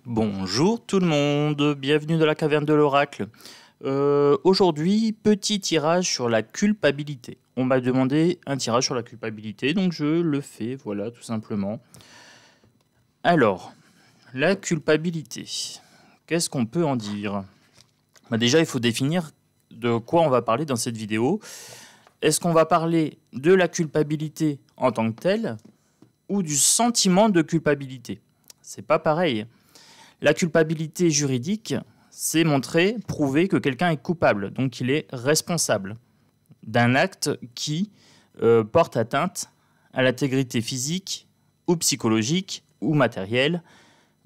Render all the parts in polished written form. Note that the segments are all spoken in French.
Bonjour tout le monde, bienvenue dans la caverne de l'oracle. Aujourd'hui, petit tirage sur la culpabilité. On m'a demandé un tirage sur la culpabilité, donc je le fais, voilà, tout simplement. Alors, la culpabilité, qu'est-ce qu'on peut en dire? Déjà, il faut définir de quoi on va parler dans cette vidéo. Est-ce qu'on va parler de la culpabilité en tant que telle ou du sentiment de culpabilité? C'est pas pareil. La culpabilité juridique, c'est montrer, prouver que quelqu'un est coupable, donc qu'il est responsable d'un acte qui porte atteinte à l'intégrité physique ou psychologique ou matérielle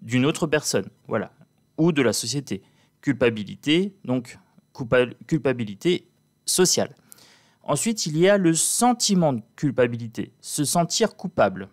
d'une autre personne, voilà, ou de la société. Culpabilité, donc culpabilité sociale. Ensuite, il y a le sentiment de culpabilité, se sentir coupable.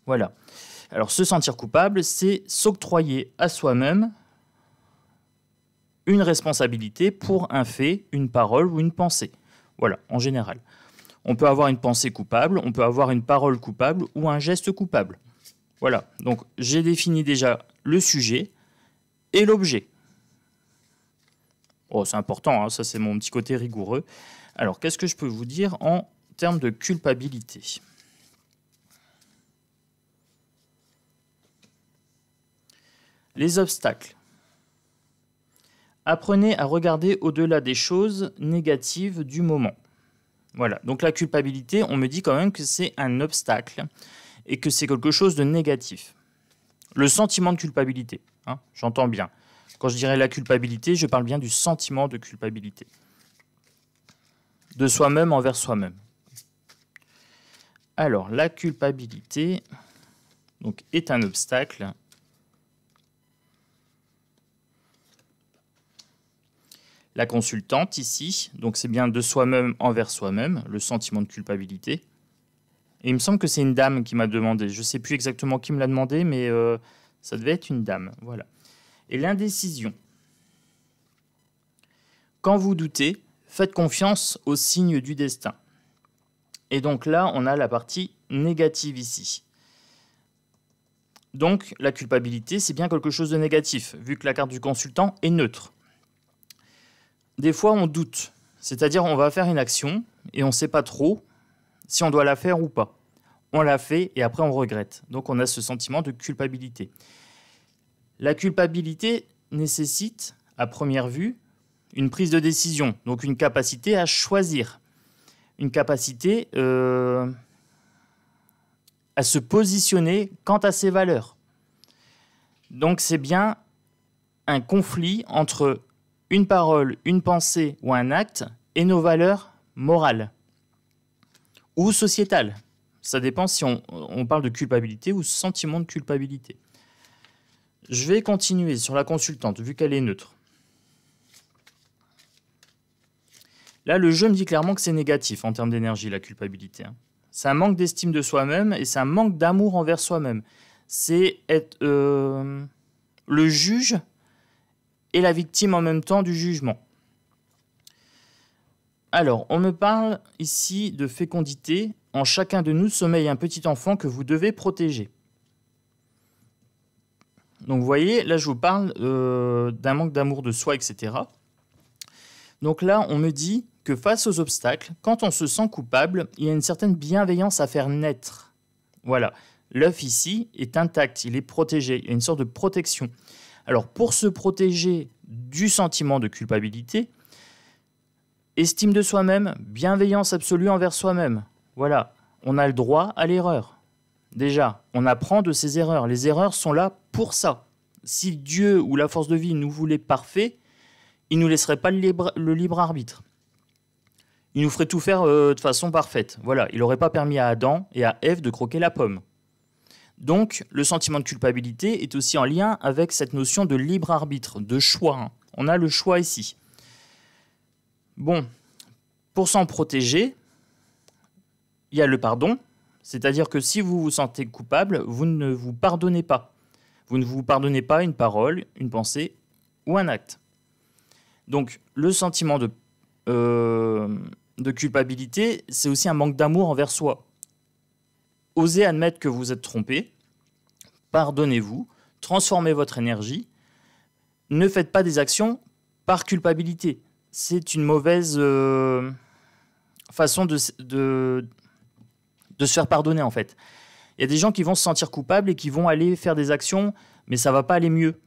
Voilà. Alors, se sentir coupable, c'est s'octroyer à soi-même une responsabilité pour un fait, une parole ou une pensée. Voilà, en général. On peut avoir une pensée coupable, on peut avoir une parole coupable ou un geste coupable. Voilà, donc j'ai défini déjà le sujet et l'objet. Oh, c'est important, hein, ça c'est mon petit côté rigoureux. Alors, qu'est-ce que je peux vous dire en termes de culpabilité ? Les obstacles. Apprenez à regarder au-delà des choses négatives du moment. Voilà, donc la culpabilité, on me dit quand même que c'est un obstacle et que c'est quelque chose de négatif. Le sentiment de culpabilité, hein, j'entends bien. Quand je dirais la culpabilité, je parle bien du sentiment de culpabilité. De soi-même envers soi-même. Alors, la culpabilité donc, est un obstacle. La consultante ici, donc c'est bien de soi-même envers soi-même, le sentiment de culpabilité. Et il me semble que c'est une dame qui m'a demandé. Je ne sais plus exactement qui me l'a demandé, mais ça devait être une dame. Voilà. Et l'indécision. Quand vous doutez, faites confiance aux signes du destin. Et donc là, on a la partie négative ici. Donc la culpabilité, c'est bien quelque chose de négatif, vu que la carte du consultant est neutre. Des fois, on doute. C'est-à-dire, on va faire une action et on ne sait pas trop si on doit la faire ou pas. On la fait et après, on regrette. Donc, on a ce sentiment de culpabilité. La culpabilité nécessite, à première vue, une prise de décision, donc une capacité à choisir, une capacité à se positionner quant à ses valeurs. Donc, c'est bien un conflit entre une parole, une pensée ou un acte et nos valeurs morales ou sociétales. Ça dépend si on parle de culpabilité ou sentiment de culpabilité. Je vais continuer sur la consultante, vu qu'elle est neutre. Là, le jeu me dit clairement que c'est négatif en termes d'énergie, la culpabilité. C'est un manque d'estime de soi-même et c'est un manque d'amour envers soi-même. C'est être le juge et la victime en même temps du jugement. Alors, on me parle ici de fécondité. En chacun de nous sommeille un petit enfant que vous devez protéger. Donc, vous voyez, là, je vous parle d'un manque d'amour de soi, etc. Donc là, on me dit que face aux obstacles, quand on se sent coupable, il y a une certaine bienveillance à faire naître. Voilà, l'œuf ici est intact, il est protégé, il y a une sorte de protection. Alors, pour se protéger du sentiment de culpabilité, estime de soi-même, bienveillance absolue envers soi-même. Voilà, on a le droit à l'erreur. Déjà, on apprend de ses erreurs. Les erreurs sont là pour ça. Si Dieu ou la force de vie nous voulait parfaits, il ne nous laisserait pas le libre arbitre. Il nous ferait tout faire de façon parfaite. Voilà, il n'aurait pas permis à Adam et à Ève de croquer la pomme. Donc, le sentiment de culpabilité est aussi en lien avec cette notion de libre arbitre, de choix. On a le choix ici. Bon, pour s'en protéger, il y a le pardon, c'est-à-dire que si vous vous sentez coupable, vous ne vous pardonnez pas. Vous ne vous pardonnez pas une parole, une pensée ou un acte. Donc, le sentiment de culpabilité, c'est aussi un manque d'amour envers soi. Osez admettre que vous êtes trompé, pardonnez-vous, transformez votre énergie. Ne faites pas des actions par culpabilité. C'est une mauvaise façon de se faire pardonner, en fait. Il y a des gens qui vont se sentir coupables et qui vont aller faire des actions, mais ça ne va pas aller mieux.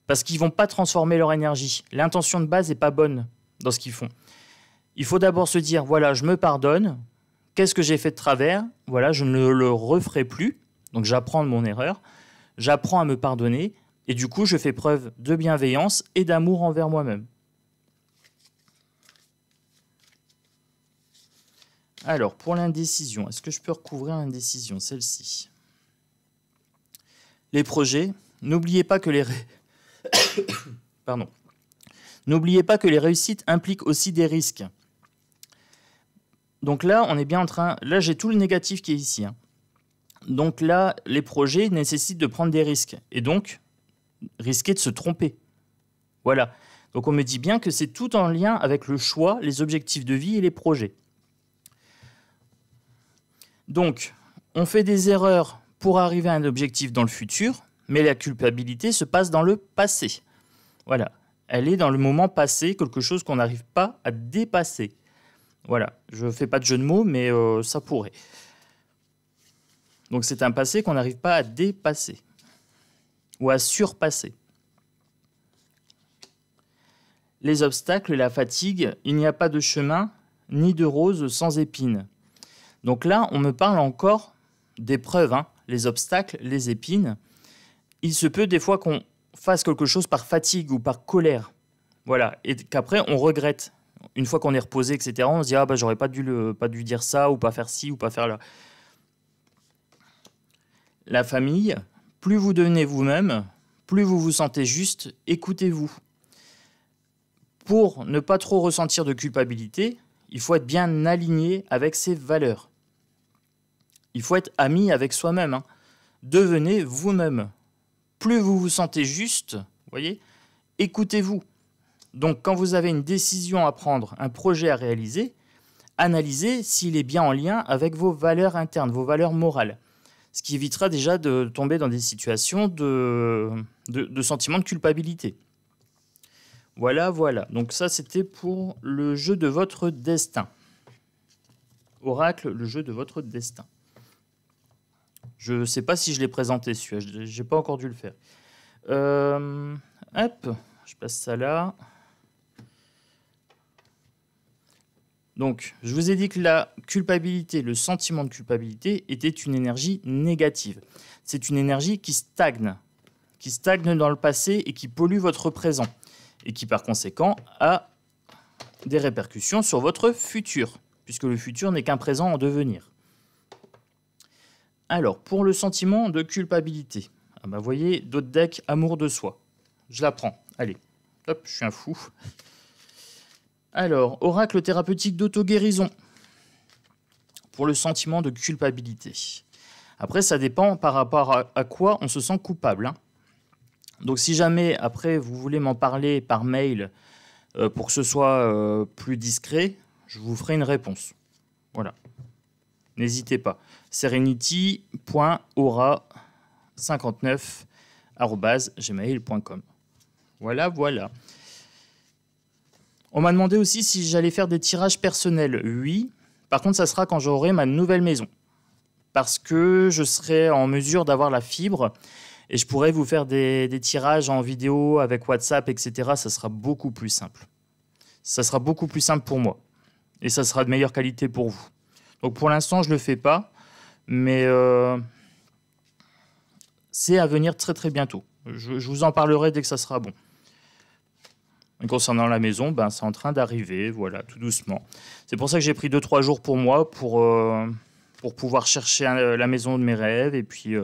Parce qu'ils ne vont pas transformer leur énergie. L'intention de base n'est pas bonne dans ce qu'ils font. Il faut d'abord se dire, voilà, je me pardonne. Qu'est-ce que j'ai fait de travers? Voilà, je ne le referai plus. Donc j'apprends de mon erreur. J'apprends à me pardonner. Et du coup, je fais preuve de bienveillance et d'amour envers moi-même. Alors, pour l'indécision, est-ce que je peux recouvrir l'indécision, celle-ci? Les projets, n'oubliez pas que les N'oubliez pas que les réussites impliquent aussi des risques. Donc là, on est bien en train... Là, j'ai tout le négatif qui est ici. Donc là, les projets nécessitent de prendre des risques. Et donc, risquer de se tromper. Voilà. Donc on me dit bien que c'est tout en lien avec le choix, les objectifs de vie et les projets. Donc, on fait des erreurs pour arriver à un objectif dans le futur, mais la culpabilité se passe dans le passé. Voilà. Elle est dans le moment passé, quelque chose qu'on n'arrive pas à dépasser. Voilà. Je ne fais pas de jeu de mots, mais ça pourrait. Donc c'est un passé qu'on n'arrive pas à dépasser ou à surpasser. Les obstacles, la fatigue, il n'y a pas de chemin ni de rose sans épines. Donc là, on me parle encore d'épreuves, les obstacles, les épines. Il se peut des fois qu'on fasse quelque chose par fatigue ou par colère. Voilà, et qu'après, on regrette. Une fois qu'on est reposé, etc., on se dit « Ah, bah, j'aurais pas dû dire ça, ou pas faire ci, ou pas faire là. » La famille, plus vous devenez vous-même, plus vous vous sentez juste, écoutez-vous. Pour ne pas trop ressentir de culpabilité, il faut être bien aligné avec ses valeurs. Il faut être ami avec soi-même. Devenez vous-même. Plus vous vous sentez juste, voyez, écoutez-vous. Donc, quand vous avez une décision à prendre, un projet à réaliser, analysez s'il est bien en lien avec vos valeurs internes, vos valeurs morales. Ce qui évitera déjà de tomber dans des situations de sentiments de culpabilité. Voilà, voilà. Donc ça, c'était pour le jeu de votre destin. Oracle, le jeu de votre destin. Je ne sais pas si je l'ai présenté, celui-là. Je n'ai pas encore dû le faire. Hop, je passe ça là. Donc, je vous ai dit que la culpabilité, le sentiment de culpabilité, était une énergie négative. C'est une énergie qui stagne dans le passé et qui pollue votre présent, et qui, par conséquent, a des répercussions sur votre futur, puisque le futur n'est qu'un présent en devenir. Alors, pour le sentiment de culpabilité, vous voyez, d'autres decks, amour de soi. Je la prends. Allez, hop, je suis un fou. Alors, oracle thérapeutique d'auto-guérison pour le sentiment de culpabilité. Après, ça dépend par rapport à quoi on se sent coupable. Donc, si jamais, après, vous voulez m'en parler par mail pour que ce soit plus discret, je vous ferai une réponse. Voilà. N'hésitez pas. serenity.aura59@gmail.com. Voilà, voilà. On m'a demandé aussi si j'allais faire des tirages personnels. Oui. Par contre, ça sera quand j'aurai ma nouvelle maison. Parce que je serai en mesure d'avoir la fibre et je pourrai vous faire des tirages en vidéo avec WhatsApp, etc. Ça sera beaucoup plus simple. Ça sera beaucoup plus simple pour moi. Et ça sera de meilleure qualité pour vous. Donc pour l'instant, je ne le fais pas. Mais c'est à venir très très bientôt. Je vous en parlerai dès que ça sera bon. Et concernant la maison, c'est en train d'arriver, voilà, tout doucement. C'est pour ça que j'ai pris 2-3 jours pour moi pour pouvoir chercher la maison de mes rêves et puis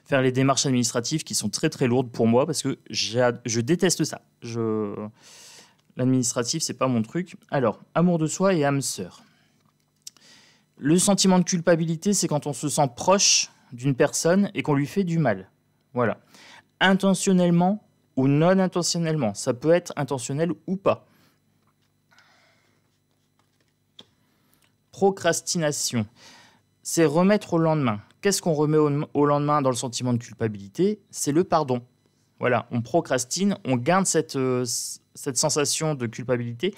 faire les démarches administratives qui sont très très lourdes pour moi parce que je déteste ça. L'administratif, c'est pas mon truc. Alors, amour de soi et âme sœur. Le sentiment de culpabilité, c'est quand on se sent proche d'une personne et qu'on lui fait du mal. Voilà. Intentionnellement ou non intentionnellement. Ça peut être intentionnel ou pas. Procrastination. C'est remettre au lendemain. Qu'est-ce qu'on remet au lendemain dans le sentiment de culpabilité? C'est le pardon. Voilà, on procrastine, on garde cette sensation de culpabilité.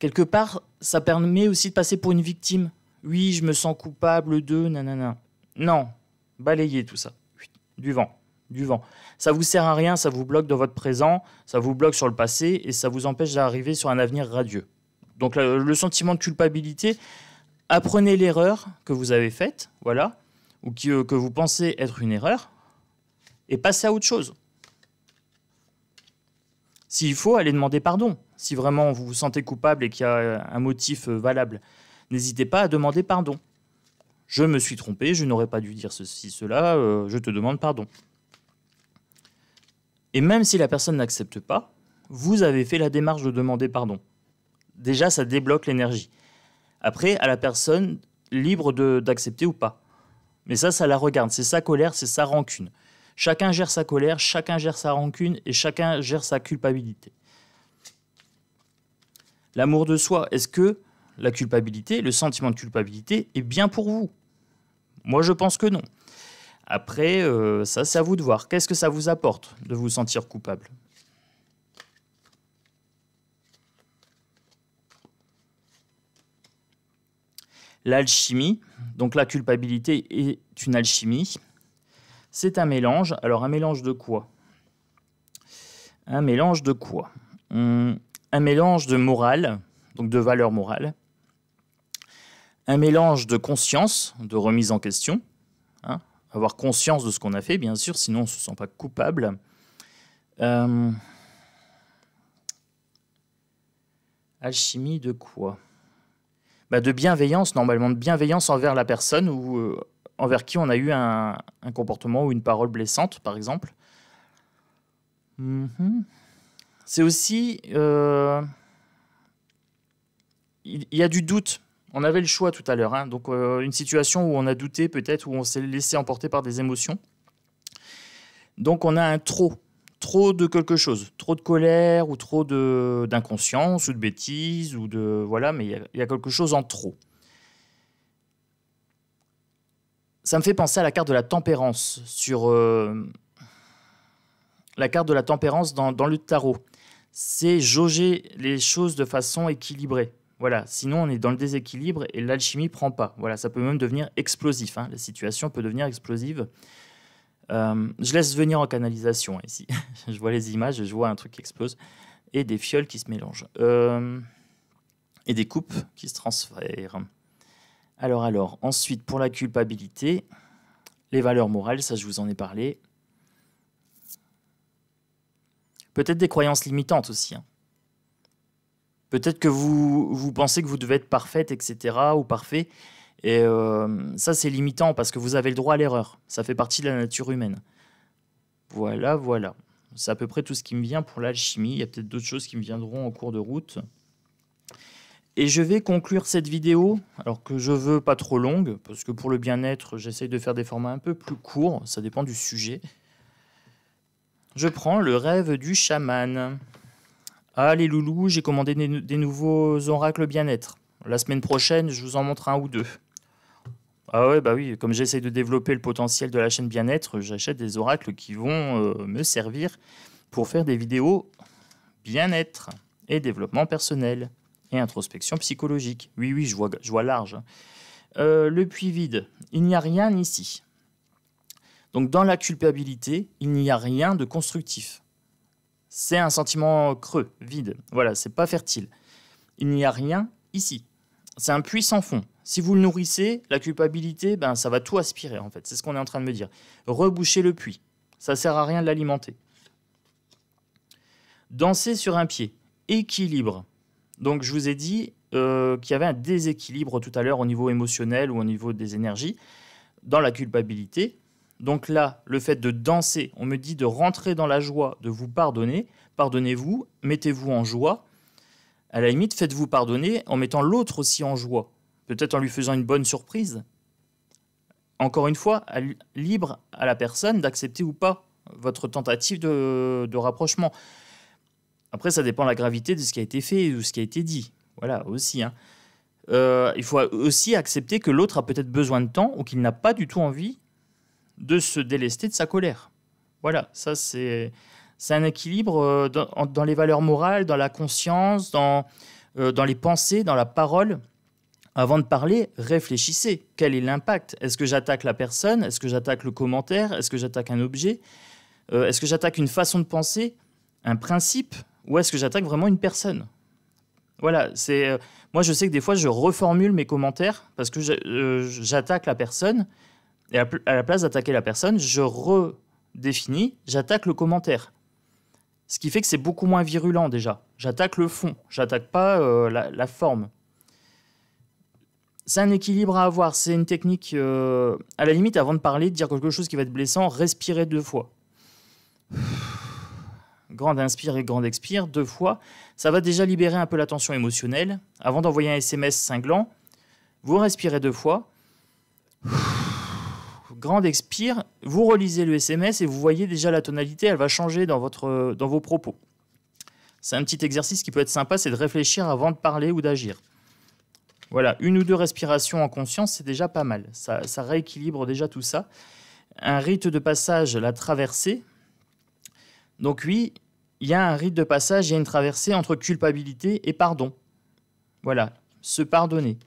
Quelque part, ça permet aussi de passer pour une victime. Oui, je me sens coupable de nanana. Non, balayez tout ça. Du vent, du vent. Ça vous sert à rien, ça vous bloque dans votre présent, ça vous bloque sur le passé et ça vous empêche d'arriver sur un avenir radieux. Donc le sentiment de culpabilité, apprenez l'erreur que vous avez faite, voilà, ou que vous pensez être une erreur, et passez à autre chose. S'il faut, allez demander pardon. Si vraiment vous vous sentez coupable et qu'il y a un motif valable, n'hésitez pas à demander pardon. Je me suis trompé, je n'aurais pas dû dire ceci, cela, je te demande pardon. Et même si la personne n'accepte pas, vous avez fait la démarche de demander pardon. Déjà, ça débloque l'énergie. Après, à la personne, libre d'accepter ou pas. Mais ça la regarde. C'est sa colère, c'est sa rancune. Chacun gère sa colère, chacun gère sa rancune et chacun gère sa culpabilité. L'amour de soi, est-ce que la culpabilité, le sentiment de culpabilité est bien pour vous? Moi, je pense que non. Après, ça, c'est à vous de voir. Qu'est-ce que ça vous apporte de vous sentir coupable? L'alchimie, donc la culpabilité est une alchimie. C'est un mélange. Alors, un mélange de quoi? Un mélange de quoi? Un mélange de morale, donc de valeur morale. Un mélange de conscience, de remise en question. Hein, avoir conscience de ce qu'on a fait, bien sûr, sinon on ne se sent pas coupable. Alchimie de quoi? De bienveillance, normalement, de bienveillance envers la personne ou envers qui on a eu un comportement ou une parole blessante, par exemple. C'est aussi... il y a du doute. On avait le choix tout à l'heure. Hein, donc, une situation où on a douté peut-être, où on s'est laissé emporter par des émotions. Donc, on a un trop de quelque chose. Trop de colère ou trop d'inconscience ou de bêtises. Ou de, voilà, mais il y a quelque chose en trop. Ça me fait penser à la carte de la tempérance sur... la carte de la tempérance dans le tarot. C'est jauger les choses de façon équilibrée. Voilà, sinon on est dans le déséquilibre et l'alchimie prend pas. Voilà, ça peut même devenir explosif. Hein. La situation peut devenir explosive. Je laisse venir en canalisation ici. Je vois les images, je vois un truc qui explose et des fioles qui se mélangent et des coupes qui se transfèrent. Alors, ensuite pour la culpabilité, les valeurs morales, ça je vous en ai parlé. Peut-être des croyances limitantes aussi. Hein. Peut-être que vous pensez que vous devez être parfaite, etc. ou parfait. Et ça, c'est limitant parce que vous avez le droit à l'erreur. Ça fait partie de la nature humaine. Voilà. C'est à peu près tout ce qui me vient pour l'alchimie. Il y a peut-être d'autres choses qui me viendront en cours de route. Et je vais conclure cette vidéo, alors que je veux pas trop longue, parce que pour le bien-être, j'essaye de faire des formats un peu plus courts. Ça dépend du sujet. Je prends le rêve du chaman. Ah, les loulous, j'ai commandé des nouveaux oracles bien-être. La semaine prochaine, je vous en montre un ou deux. Ah ouais, bah oui, comme j'essaie de développer le potentiel de la chaîne bien-être, j'achète des oracles qui vont me servir pour faire des vidéos bien-être et développement personnel et introspection psychologique. Oui, je vois large. Le puits vide, il n'y a rien ici. Donc dans la culpabilité, il n'y a rien de constructif. C'est un sentiment creux, vide. Voilà, c'est pas fertile. Il n'y a rien ici. C'est un puits sans fond. Si vous le nourrissez, la culpabilité, ça va tout aspirer en fait. C'est ce qu'on est en train de me dire. Rebouchez le puits. Ça sert à rien de l'alimenter. Danser sur un pied. Équilibre. Donc je vous ai dit qu'il y avait un déséquilibre tout à l'heure au niveau émotionnel ou au niveau des énergies dans la culpabilité. Donc là, le fait de danser, on me dit de rentrer dans la joie, de vous pardonner. Pardonnez-vous, mettez-vous en joie. À la limite, faites-vous pardonner en mettant l'autre aussi en joie. Peut-être en lui faisant une bonne surprise. Encore une fois, libre à la personne d'accepter ou pas votre tentative de rapprochement. Après, ça dépend de la gravité de ce qui a été fait ou ce qui a été dit. Voilà, aussi. Hein. Il faut aussi accepter que l'autre a peut-être besoin de temps ou qu'il n'a pas du tout envie de se délester de sa colère. Voilà, ça c'est un équilibre dans les valeurs morales, dans la conscience, dans les pensées, dans la parole. Avant de parler, réfléchissez. Quel est l'impact? Est-ce que j'attaque la personne? Est-ce que j'attaque le commentaire? Est-ce que j'attaque un objet? Est-ce que j'attaque une façon de penser, un principe? Ou est-ce que j'attaque vraiment une personne? Voilà, moi je sais que des fois je reformule mes commentaires parce que j'attaque la personne. Et à la place d'attaquer la personne, je redéfinis, j'attaque le commentaire. Ce qui fait que c'est beaucoup moins virulent déjà. J'attaque le fond, j'attaque pas la forme. C'est un équilibre à avoir, c'est une technique, à la limite, avant de parler, de dire quelque chose qui va être blessant, respirez 2 fois. Grande inspire et grande expire, 2 fois. Ça va déjà libérer un peu la tension émotionnelle. Avant d'envoyer un SMS cinglant, vous respirez 2 fois. Grande expire, vous relisez le SMS et vous voyez déjà la tonalité, elle va changer dans vos propos. C'est un petit exercice qui peut être sympa, c'est de réfléchir avant de parler ou d'agir. Voilà, 1 ou 2 respirations en conscience, c'est déjà pas mal. Ça rééquilibre déjà tout ça. Un rite de passage, la traversée. Donc oui, il y a un rite de passage, il y a une traversée entre culpabilité et pardon. Voilà, se pardonner.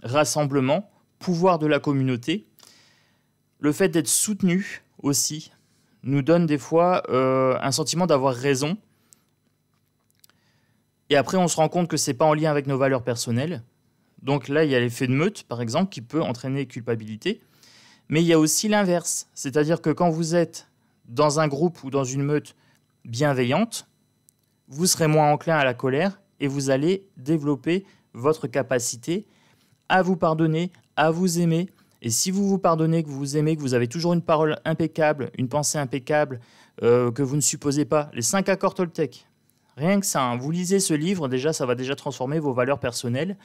Rassemblement, pouvoir de la communauté. Le fait d'être soutenu aussi nous donne des fois un sentiment d'avoir raison. Et après, on se rend compte que ce n'est pas en lien avec nos valeurs personnelles. Donc là, il y a l'effet de meute, par exemple, qui peut entraîner culpabilité. Mais il y a aussi l'inverse. C'est-à-dire que quand vous êtes dans un groupe ou dans une meute bienveillante, vous serez moins enclin à la colère et vous allez développer votre capacité à vous pardonner, à vous aimer. Et si vous vous pardonnez, que vous vous aimez, que vous avez toujours une parole impeccable, une pensée impeccable, que vous ne supposez pas, les 5 accords Toltec, rien que ça, hein. Vous lisez ce livre, déjà, ça va déjà transformer vos valeurs personnelles.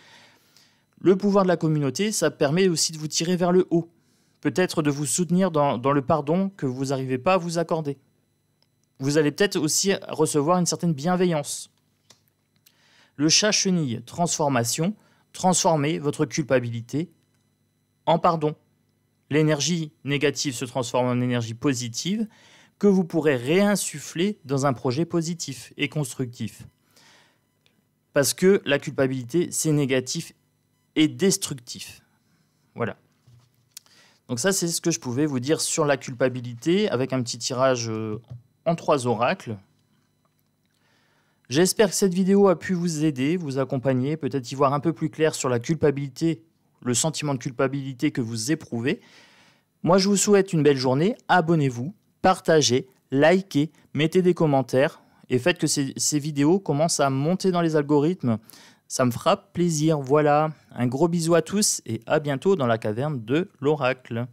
Le pouvoir de la communauté, ça permet aussi de vous tirer vers le haut. Peut-être de vous soutenir dans le pardon que vous n'arrivez pas à vous accorder. Vous allez peut-être aussi recevoir une certaine bienveillance. Le chat-chenille, transformation, transformez votre culpabilité en pardon. L'énergie négative se transforme en énergie positive que vous pourrez réinsuffler dans un projet positif et constructif. Parce que la culpabilité, c'est négatif et destructif. Voilà. Donc ça, c'est ce que je pouvais vous dire sur la culpabilité avec un petit tirage en 3 oracles. J'espère que cette vidéo a pu vous aider, vous accompagner, peut-être y voir un peu plus clair sur la culpabilité, le sentiment de culpabilité que vous éprouvez. Moi, je vous souhaite une belle journée. Abonnez-vous, partagez, likez, mettez des commentaires et faites que ces vidéos commencent à monter dans les algorithmes. Ça me fera plaisir. Voilà, un gros bisou à tous et à bientôt dans la caverne de l'Oracle.